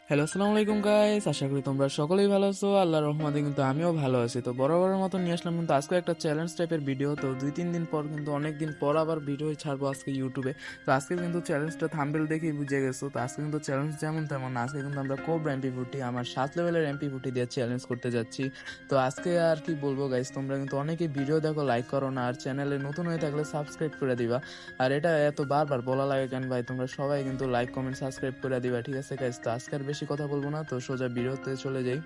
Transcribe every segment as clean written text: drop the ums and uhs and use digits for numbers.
Hello, আসসালামু আলাইকুম guys. আশা করি তোমরা সকলেই ভালো আছো। আল্লাহর রহমতে কিন্তু আমিও ভালো আছি। তো বরাবরের মতো নিয়ে আসলাম কিন্তু আজকে একটা চ্যালেঞ্জ টাইপের ভিডিও। তো 2-3 দিন পর কিন্তু অনেক দিন পর আবার ভিডিও ছাড়বো আজকে ইউটিউবে। তো আজকে কিন্তু চ্যালেঞ্জটা থাম্বনেল দেখেই বুঝে গেছো। তো আজকে কিন্তু চ্যালেঞ্জ যেমন তেমন না, আজকে কিন্তু আমরা কোবরা এমপি40 আমার 7 লেভেলের এমপি40 দিয়ে চ্যালেঞ্জ করতে যাচ্ছি। তো আজকে আর কি বলবো গাইস, তোমরা কিন্তু অনেকেই ভিডিও দেখো, লাইক করো না, আর চ্যানেলে নতুন হয়ে থাকলে সাবস্ক্রাইব করে দিবা। আর এটা এত বারবার বলা লাগে কেন ভাই? তোমরা সবাই কিন্তু লাইক কমেন্ট সাবস্ক্রাইব করে দিবা, ঠিক আছে গাইস? তো আজকের বেশি কথা বলবো না, তো সোজা ভিডিওতে চলে যাই।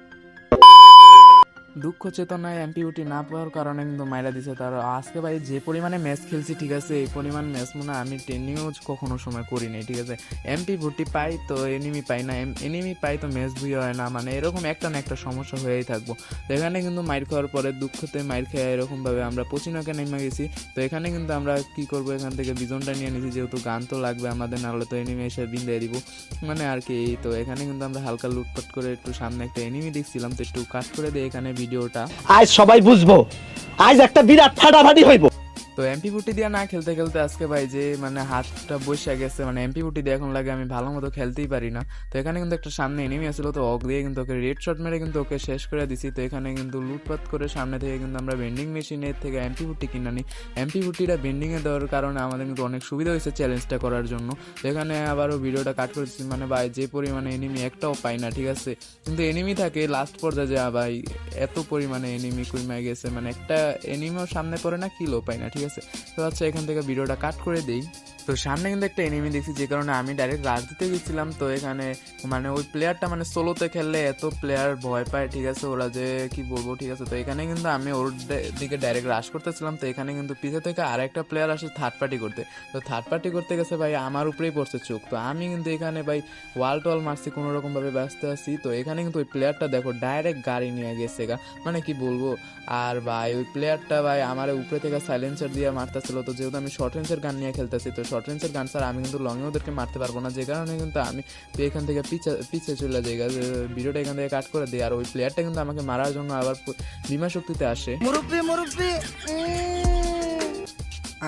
দুঃখ চেতনায় এমপিউটি না পাওয়ার কারণে কিন্তু মাইরা দিছে তার। আজকে ভাই যে পরিমাণে ম্যাচ খেলছি, ঠিক আছে, এই পরিমাণ ম্যাচ মনে আমি ট্রেনিংও কখনো সময় করি নাই, ঠিক আছে। এমপি40 পাই তো এনিমি পাই না, এনিমি পাই তো ম্যাচ বুঝে হয় না, মানে এরকম একটা না একটা সমস্যা হয়েই থাকবো। তো এখানে কিন্তু মাইর খাওয়ার পরে দুঃখতে মাইর খেয়ে এরকমভাবে আমরা পচিনাকে নেমে গেছি। তো এখানে কিন্তু আমরা কি করবো, এখান থেকে বিজনটা নিয়ে নিয়েছি, যেহেতু গান তো লাগবে আমাদের, নাহলে তো এনিমি এসে বিন্দায় দিব মানে আর কি। তো এখানে কিন্তু আমরা হালকা লুটপাট করে একটু সামনে একটা এনিমি দেখছিলাম, তো একটু কাট করে দিয়ে এখানে ভিডিওটা। আজ সবাই বুঝবো, আজ একটা বিরাট ফাটাফাটি হইব। তো এমপি40 দিয়ে না খেলতে খেলতে আজকে ভাই যে মানে হাতটা বসে গেছে, মানে এমপি40 দিয়ে এখন লাগে আমি ভালো মতো খেলতেই পারি না। তো এখানে কিন্তু একটা সামনে এনিমি আসলো, তো অক দিয়ে কিন্তু ওকে রেড শট মেরে কিন্তু ওকে শেষ করে দিছি। তো এখানে কিন্তু লুটপাট করে সামনে থেকে কিন্তু আমরা ভেন্ডিং মেশিনের থেকে এমপি40 কিনে নিই। এমপি40টা ভেন্ডিংয়ে দেওয়ার কারণে আমাদের কিন্তু অনেক সুবিধা হয়েছে চ্যালেঞ্জটা করার জন্য। তো এখানে আবারও ভিডিওটা কাট করেছি, মানে ভাই যে পরিমাণে এনিমি একটাও পাই না, ঠিক আছে। কিন্তু এনিমি থাকে লাস্ট পর্যায়ে যে ভাই এত পরিমাণে এনিমি কমে গেছে, মানে একটা এনিমিও সামনে পড়ে না, কিলও পাই না, ঠিক আছে। তো আচ্ছা, এখান থেকে ভিডিওটা কাট করে দেই। তো সামনে কিন্তু একটা এনিমি দেখছি, যে কারণে আমি ডাইরেক্ট রাশ দিতে গেছিলাম। তো এখানে মানে ওই প্লেয়ারটা মানে সোলোতে খেললে এত প্লেয়ার ভয় পায়, ঠিক আছে, ওরা যে কি বলবো, ঠিক আছে। তো এখানে কিন্তু আমি ওর দিকে ডাইরেক্ট রাশ করতেছিলাম। তো এখানে কিন্তু পিছে থেকে আরেকটা প্লেয়ার আসে থার্ড পার্টি করতে। তো থার্ড পার্টি করতে গেছে ভাই আমার উপরেই পড়ছে চোখ। তো আমি কিন্তু এখানে ভাই ওয়াল টল মারছি, কোনো রকমভাবে ব্যস্ত আছি। তো এখানে কিন্তু ওই প্লেয়ারটা দেখো ডাইরেক্ট গাড়ি নিয়ে গেছে গা, মানে কি বলবো। আর ভাই ওই প্লেয়ারটা ভাই আমার উপরে থেকে সাইলেন্সার দিয়ে মারতেছিল। তো যেহেতু আমি শর্ট রেঞ্জের গান নিয়ে খেলতেছি, তো শর্ট রেঞ্জের গান ছাড়া আমি কিন্তু লংয়ে ওদেরকে মারতে পারবো না, যে কারণে কিন্তু আমি এখান থেকে পিছিয়ে চলে যাই। ভিডিওটা এখান থেকে কাট করে দিই। আর ওই প্লেয়ারটা কিন্তু আমাকে মারার জন্য আবার বিমা শক্তিতে আসে। মুরব্বি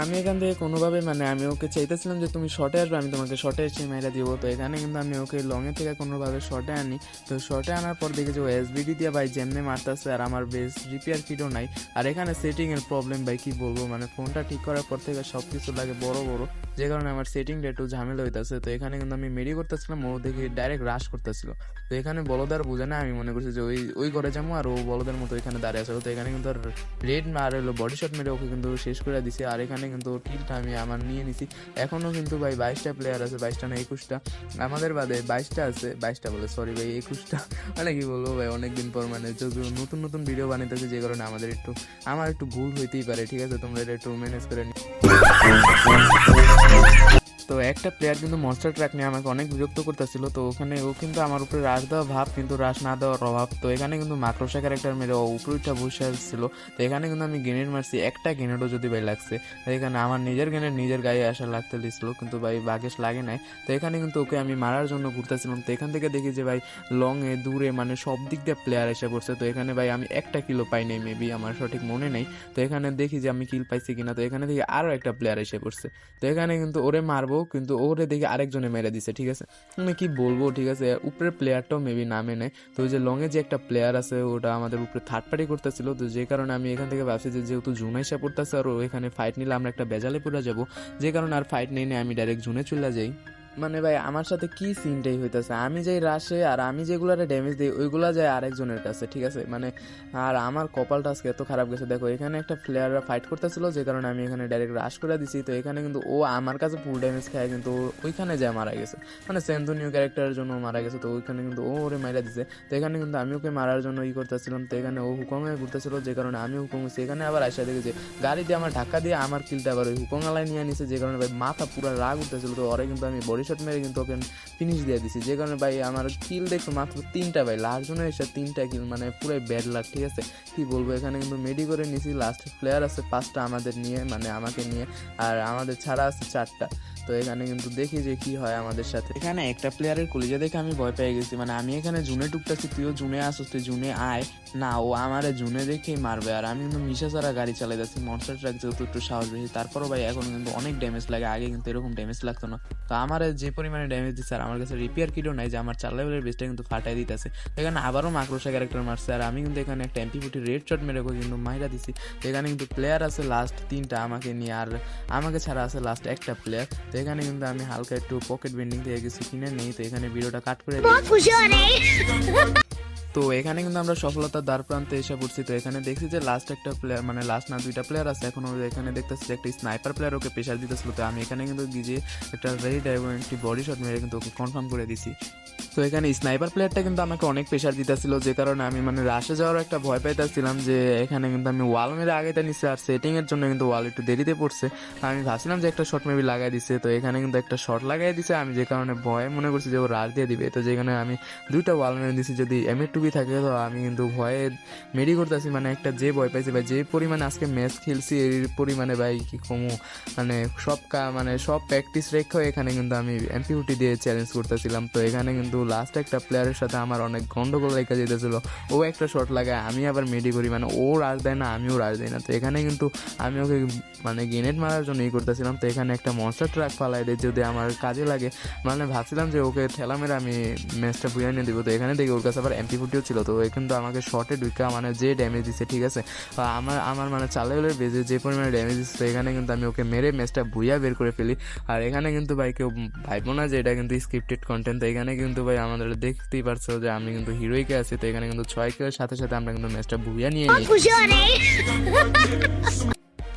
আমি এখান থেকে কোনোভাবে মানে আমি ওকে চাইতেছিলাম যে তুমি শর্টে আসবে, আমি তোমাকে শর্টে এসে মেরে দিব। তো এখানে কিন্তু আমি ওকে লংয়ে থেকে কোনোভাবে শর্টে আনি। তো শর্টে আনার পর দেখি যে ও এসবিডি দিয়ে ভাই যেমনি মারতেছে, আর আমার বেশ রিপেয়ার কিটও নাই। আর এখানে সেটিংয়ের প্রবলেম ভাই, কি বলবো, মানে ফোনটা ঠিক করার পর থেকে সব কিছু লাগে বড় বড়, যে কারণে আমার সেটিংটা একটু ঝামেলা হইতেছে। তো এখানে কিন্তু আমি মেরি করতেছিলাম, ও দেখি ডাইরেক্ট রাশ করতেছিল। তো এখানে বলদার বুঝে না, আমি মনে করছি যে ওই ঘরে যাবো, আর ও বলদের মতো এখানে দাঁড়িয়ে আছে। তো এখানে কিন্তু রেড আর হলো বডি শট মেরে ওকে কিন্তু শেষ করে দিছি। আর এখানে কিন্তু কিলটা আমি আমার নিয়ে নিছি। এখনও কিন্তু ভাই 22টা প্লেয়ার আছে, 22টা না 21টা, আমাদের বাদে 22টা আছে, 22টা বলে সরি ভাই 21টা, মানে কি বলবো ভাই, অনেকদিন পর মানে নতুন নতুন ভিডিও বানাইতেছে, যে কারণে আমার একটু ভুল হইতেই পারে, ঠিক আছে। তোমরা এটা একটু ম্যানেজ করে নি। তো একটা প্লেয়ার কিন্তু মনস্টার ট্রাক নিয়ে আমাকে অনেক বিরক্ত করতেছিল। তো ওখানে ও কিন্তু আমার উপরে রাশ দেওয়া ভাব, কিন্তু রাশ না দেওয়ার অভাব। তো এখানে কিন্তু মাকড়সা ক্যারেক্টার মেরে ও উপরটা বসে আসছিল। তো এখানে কিন্তু আমি গ্রেনেড মারছি, একটা গ্রেনেডও যদি ভাই লাগছে। তো এখানে আমার নিজের গ্রেনেড নিজের গায়ে আসা লাগতে দিছিল, কিন্তু ভাই বাগেশ লাগে নাই। তো এখানে কিন্তু ওকে আমি মারার জন্য ঘুরতেছিলাম। তো এখান থেকে দেখি যে ভাই লংয়ে দূরে মানে সব দিক দিয়ে প্লেয়ার এসে পড়ছে। তো এখানে ভাই আমি একটা কিলো পাই নাই, মেবি আমার সঠিক মনে নেই। তো এখানে দেখি যে আমি কিল পাইছি কিনা। তো এখানে দেখি আরও একটা প্লেয়ার এসে পড়ছে। তো এখানে কিন্তু ওরে মারবো, কিন্তু ওরে দেখে আরেকজনে মেরে দিছে, ঠিক আছে। মানে কি বলবো, ঠিক আছে, উপরের প্লেয়ারটাও মেবি নামে নেয়। তো ওই যে লংয়ে যে একটা প্লেয়ার আছে, ওটা আমাদের উপরে থার্ড পার্টি করতেছিল। তো যে কারণে আমি এখান থেকে ভাবছি যে যেহেতু জুনে এসে পড়তেছে, আর এখানে ফাইট নিলে আমরা একটা বেজালে পড়ে যাবো, যে কারণে আর ফাইট নেই আমি ডাইরেক্ট জুনে চলে যাই। মানে ভাই আমার সাথে কি সিনটাই হইতেছে, আমি যাই রাশে আর আমি যেগুলারে ড্যামেজ দিই ওইগুলা যায় আরেকজনের কাছে, ঠিক আছে। মানে আর আমার কপালটা আজকে এত খারাপ গেছে। দেখো এখানে একটা প্লেয়াররা ফাইট করতেছিল, যে কারণে আমি এখানে ডাইরেক্ট রাশ করে দিছি। তো এখানে কিন্তু ও আমার কাছে ফুল ড্যামেজ খায়, কিন্তু ওইখানে যায় মারা গেছে, মানে সেন্থনীয় ক্যারেক্টারের জন্য মারা গেছে। তো ওইখানে কিন্তু ও ওরে মারা দিছে। তো এখানে কিন্তু আমি ওকে মারার জন্য করতেছিলাম। তো এখানে ও হুকমে ঘুরতেছিল, যে কারণে আমি হুকম হয়েছি। এখানে আবার আসা দেখেছে গাড়ি দিয়ে আমার ধাক্কা দিয়ে আমার কিলটা আবার ওই হুকমালায় নিয়ে নিছে, যে কারণে ভাই মাথা পুরো রাগ উঠতেছিল। তো ওরে কিন্তু আমি বডি শট মেরে কিন্তু ওকে ফিনিশ দিয়ে দিছি, যে কারণে ভাই আমার কিল দেখো মাত্র 3টা ভাই, লাস্ট জন্য এসে 3টা কিল, মানে পুরো ব্যাড লাক, ঠিক আছে। কি বলবো, এখানে কিন্তু মেডি করে নিছি। লাস্ট প্লেয়ার আছে 5টা আমাদের নিয়ে, মানে আমাকে নিয়ে, আর আমাদের ছাড়া আছে 4টা। তো এখানে কিন্তু দেখি যে কি হয় আমাদের সাথে। এখানে একটা প্লেয়ারের কলিজা দেখে আমি ভয় পেয়ে গেছি, মানে আমি এখানে জুনে টুকটাছি, তুইও জুনে আসছিস, তুই জুনে আয় না, ও আমারে জুনে দেখেই মারবে। আর আমি কিন্তু মিশা ছাড়া গাড়ি চালাই যাচ্ছি, মনস্টার ট্রাক যেহেতু একটু সাহস বেশি, তারপরও ভাই এখন কিন্তু অনেক ড্যামেজ লাগে, আগে কিন্তু এরকম ড্যামেজ লাগতো না। তো আমারে যে পরিমাণে ড্যামেজ দিচ্ছে, আর আমার কাছে রিপেয়ার কিটও নাই যে আমার 4 লেভেলের বেসটা কিন্তু ফাটাই দিতেছে। তো এখানে আবারও মাকড়সা ক্যারেক্টার মারছে, আর আমি কিন্তু এখানে একটা MP40 রেড শট মেরে কিন্তু মাইরা দিছি। তো এখানে কিন্তু প্লেয়ার আছে লাস্ট 3টা আমাকে নিয়ে, আর আমাকে ছাড়া আছে লাস্ট একটা প্লেয়ার। তো এখানে কিন্তু আমি হালকা একটু পকেট বেন্ডিং থেকে কিছু কিনে নেই। তো এখানে ভিডিওটা কাট করে দিই। তো এখানে কিন্তু আমরা সফলতার দ্বার প্রান্তে এসে পড়ছি। তো এখানে দেখছি যে লাস্ট একটা প্লেয়ার, মানে লাস্ট না 2টা প্লেয়ার আছে এখনো। এখানে দেখতেছি যে একটা স্নাইপার প্লেয়ার ওকে প্রেশার দিতেছিল। তো আমি এখানে কিন্তু গিয়ে একটা রেড এবং একটি বডি শট মেরে কিন্তু ওকে কনফার্ম করে দিছি। তো এখানে স্নাইপার প্লেয়ারটা কিন্তু আমাকে অনেক প্রেশার দিতেছিল, যে কারণে আমি মানে রাশে যাওয়ার একটা ভয় পাইতেছিলাম যে এখানে কিন্তু আমি ওয়াল মেরে আগেটা নিচ্ছি, আর সেটিংয়ের জন্য কিন্তু ওয়াল একটু দেরিতে পড়ছে। আমি ভাবছিলাম যে একটা শট মেবি লাগাই দিছে। তো এখানে কিন্তু একটা শট লাগাই দিছে আমি, যে কারণে ভয়ে মনে করছি যে ও রাশ দিয়ে দিবে। তো যেখানে আমি 2টা ওয়াল মেরে দিছি, যদি M2 থাকে তো আমি কিন্তু ভয়ে মেরি করতেছি। মানে একটা যে ভয় পাইছি ভাই, যে পরিমাণে আজকে ম্যাচ খেলছি এর পরিমাণে ভাই কি কমু, মানে মানে সব প্র্যাকটিস রেখেও এখানে কিন্তু আমি MP40 দিয়ে চ্যালেঞ্জ করতেছিলাম। তো এখানে কিন্তু লাস্ট একটা প্লেয়ারের সাথে আমার অনেক গন্ডগোল রেখে যেতেছিল। ও একটা শট লাগায়, আমি আবার মেডি করি, মানে ও রাশ দেয় না আমিও রাশ দিই না। তো এখানে কিন্তু আমি ওকে মানে গ্রেনেড মারার জন্য করতেছিলাম। তো এখানে একটা মনস্টার ট্রাক ফালাই দেয়, যদি আমার কাজে লাগে। মানে ভাবছিলাম যে ওকে ঠেলা মেরে আমি ম্যাচটা বুঝে নিয়ে দিব। তো এখানে দেখি ওর কাছে আবার MP40ও ছিল। তো ও কিন্তু আমাকে শর্টে ঢুকা মানে যে ড্যামেজ দিচ্ছে, ঠিক আছে, আমার মানে 4 লেভেলের বেজে যে পরিমাণে ড্যামেজ দিচ্ছে, এখানে কিন্তু আমি ওকে মেরে ম্যাচটা ভুইয়া বের করে ফেলি। আর এখানে কিন্তু ভাই কেউ ভাইবো না যে এটা কিন্তু স্ক্রিপ্টেড কন্টেন্ট। তো এখানে কিন্তু ভাই আমাদের দেখতেই পারছো যে আমি কিন্তু হিরোইকে আছি। তো এখানে কিন্তু 6 কিলের সাথে সাথে আমরা কিন্তু ম্যাচটা ভুইয়া নিয়ে নিই।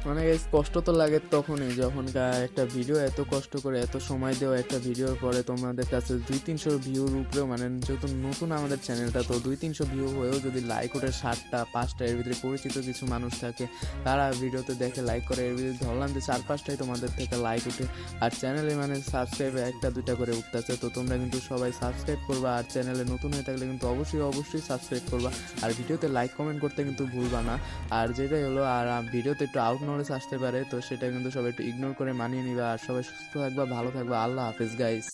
মানে guys, কষ্ট তো লাগে তখনই যখন একটা ভিডিও এত কষ্ট করে এত সময় দেওয়া একটা ভিডিওর পরে তোমাদের কাছে 200-300 ভিউর উপরেও, মানে যেহেতু নতুন আমাদের চ্যানেলটা, তো 200-300 ভিউ হয়েও যদি লাইক ওঠে 7টা-5টা, এর ভিতরে পরিচিত কিছু মানুষ থাকে তারা ভিডিওতে দেখে লাইক করে, এর ভিতরে ধরলাম যে 4-5টাই তোমাদের থেকে লাইক উঠে, আর চ্যানেলে মানে সাবস্ক্রাইব 1-2টা করে উঠতেছে। তো তোমরা কিন্তু সবাই সাবস্ক্রাইব করবা, আর চ্যানেলে নতুন হয়ে থাকলে কিন্তু অবশ্যই সাবস্ক্রাইব করবা, আর ভিডিওতে লাইক কমেন্ট করতে কিন্তু ভুলবা না। আর যেটাই হলো, আর ভিডিওতে একটু আউট নলেজ আসতে পারে, তো সেটা কিন্তু সবাই একটু ইগনোর করে মানিয়ে নিবা। আর সবাই সুস্থ থাকবা, ভালো থাকবা। আল্লাহ হাফেজ গাইস।